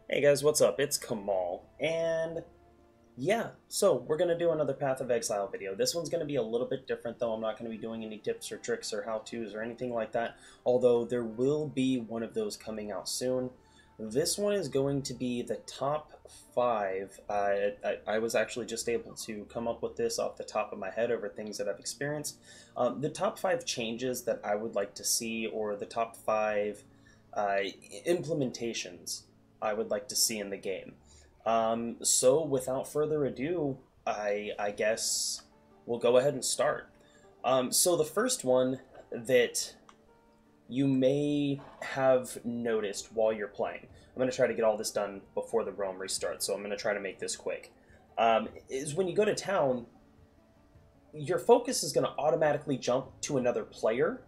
Hey guys, what's up? It's Kamal, and yeah, so we're gonna do another Path of Exile video. This one's gonna be a little bit different though. I'm not gonna be doing any tips or tricks or how-tos or anything like that, although there will be one of those coming out soon. This one is going to be the top 5. I was actually just able to come up with this off the top of my head over things that I've experienced. The top 5 changes that I would like to see, or the top 5 uh, implementations I would like to see in the game. So without further ado, I guess we'll go ahead and start. So the first one that you may have noticed while you're playing, I'm going to try to get all this done before the realm restarts, so I'm going to try to make this quick, is when you go to town, your focus is going to automatically jump to another player,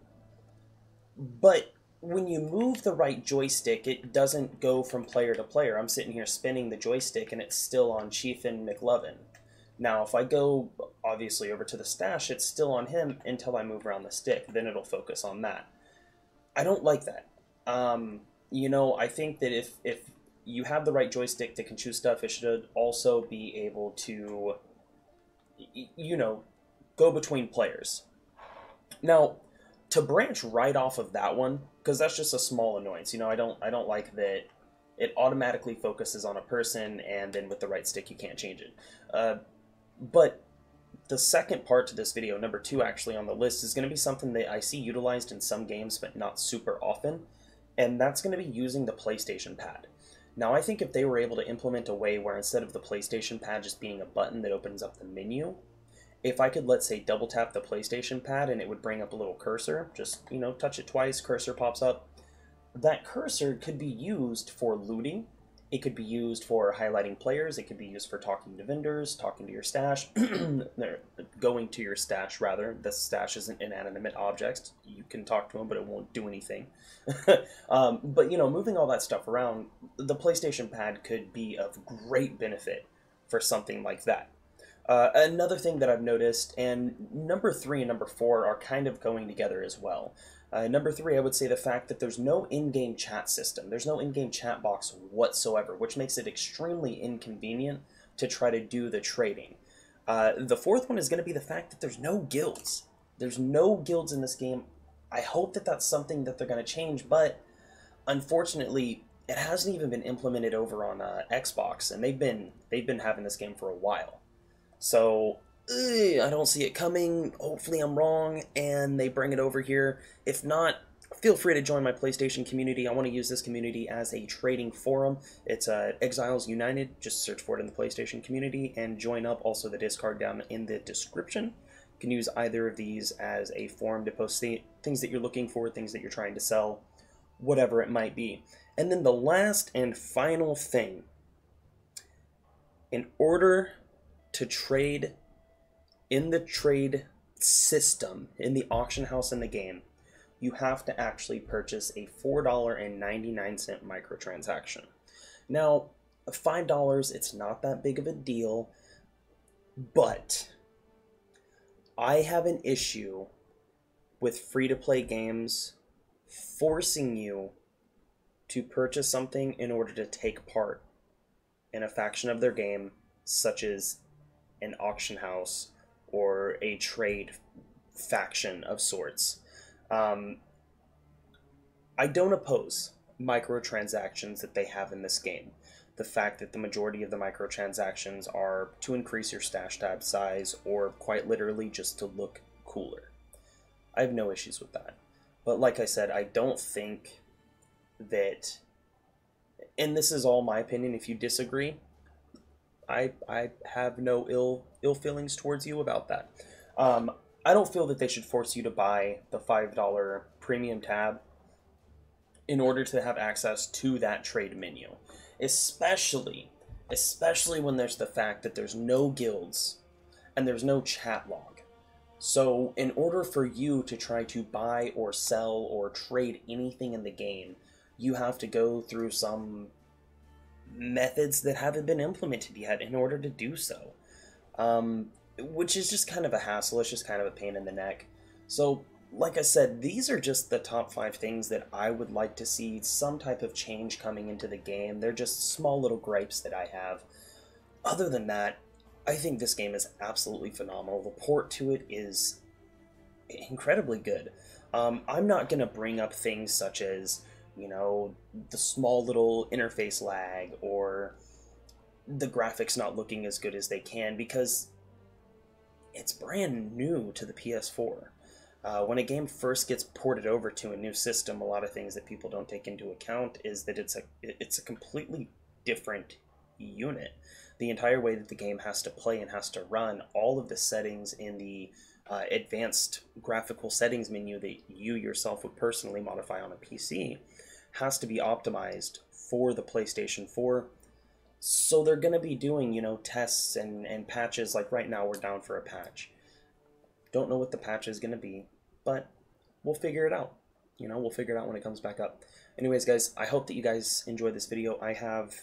but when you move the right joystick, it doesn't go from player to player. I'm sitting here spinning the joystick and it's still on Chiefin McLovin. Now, if I go, obviously, over to the stash, it's still on him until I move around the stick. Then it'll focus on that. I don't like that. I think that if you have the right joystick that can choose stuff, it should also be able to, go between players. Now, to branch right off of that one, because that's just a small annoyance. I don't like that it automatically focuses on a person, and then with the right stick you can't change it. But the second part to this video, number 2 actually on the list, is going to be something that I see utilized in some games but not super often, and that's going to be using the PlayStation Pad. Now, I think if they were able to implement a way where instead of the PlayStation Pad just being a button that opens up the menu, if I could, let's say, double tap the PlayStation Pad and it would bring up a little cursor, just, touch it twice, cursor pops up. That cursor could be used for looting, it could be used for highlighting players, it could be used for talking to vendors, talking to your stash, going to your stash, rather. The stash isn't inanimate objects. You can talk to them, but it won't do anything. But, moving all that stuff around, the PlayStation Pad could be of great benefit for something like that. Another thing that I've noticed, and number 3 and number 4 are kind of going together as well. Number 3, I would say the fact that there's no in-game chat system. There's no in-game chat box whatsoever, which makes it extremely inconvenient to try to do the trading. The fourth one is going to be the fact that there's no guilds. There's no guilds in this game. I hope that that's something that they're going to change, but unfortunately, it hasn't even been implemented over on Xbox, and they've been having this game for a while. So, I don't see it coming. Hopefully I'm wrong, and they bring it over here. If not, feel free to join my PlayStation community. I want to use this community as a trading forum. It's Exiles United. Just search for it in the PlayStation community, and join up. Also, the Discord down in the description. You can use either of these as a forum to post things that you're looking for, things that you're trying to sell, whatever it might be. And then the last and final thing, in order to trade in the trade system, in the auction house in the game, you have to actually purchase a $4.99 microtransaction. Now, $5, it's not that big of a deal, but I have an issue with free-to-play games forcing you to purchase something in order to take part in a faction of their game, such as an auction house or a trade faction of sorts. I don't oppose microtransactions that they have in this game. The fact that the majority of the microtransactions are to increase your stash tab size, or quite literally just to look cooler. I have no issues with that. But like I said, I don't think that, and this is all my opinion, if you disagree, I have no ill feelings towards you about that. I don't feel that they should force you to buy the $5 premium tab in order to have access to that trade menu. Especially when there's the fact that there's no guilds and there's no chat log. So in order for you to try to buy or sell or trade anything in the game, you have to go through some methods that haven't been implemented yet in order to do so, which is just kind of a hassle. It's just kind of a pain in the neck. So like I said, these are just the top 5 things that I would like to see some type of change coming into the game. They're just small little gripes that I have. Other than that, I think this game is absolutely phenomenal. The port to it is incredibly good. I'm not going to bring up things such as, you know, the small little interface lag or the graphics not looking as good as they can, because it's brand new to the PS4. When a game first gets ported over to a new system, a lot of things that people don't take into account is that it's a completely different unit. The entire way that the game has to play and has to run, all of the settings in the advanced graphical settings menu that you yourself would personally modify on a PC has to be optimized for the PlayStation 4. So they're going to be doing, you know, tests and patches. Like right now, we're down for a patch. Don't know what the patch is going to be, but we'll figure it out. You know, we'll figure it out when it comes back up. Anyways, guys, I hope that you guys enjoyed this video. I have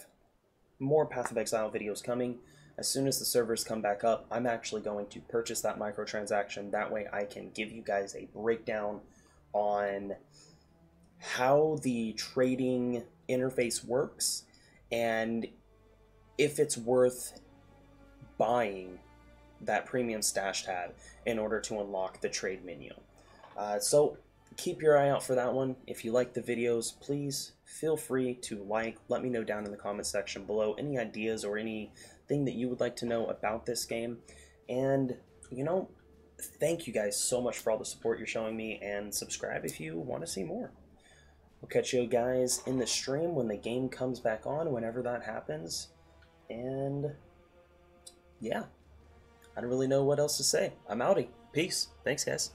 more Path of Exile videos coming. As soon as the servers come back up, I'm actually going to purchase that microtransaction. That way I can give you guys a breakdown on how the trading interface works and if it's worth buying that premium stash tab in order to unlock the trade menu. So keep your eye out for that one. If you like the videos, please feel free to let me know down in the comment section below any ideas or anything that you would like to know about this game. And, you know, thank you guys so much for all the support you're showing me, and subscribe if you want to see more. We'll catch you guys in the stream when the game comes back on, whenever that happens. And yeah, I don't really know what else to say. I'm outie. Peace. Thanks, guys.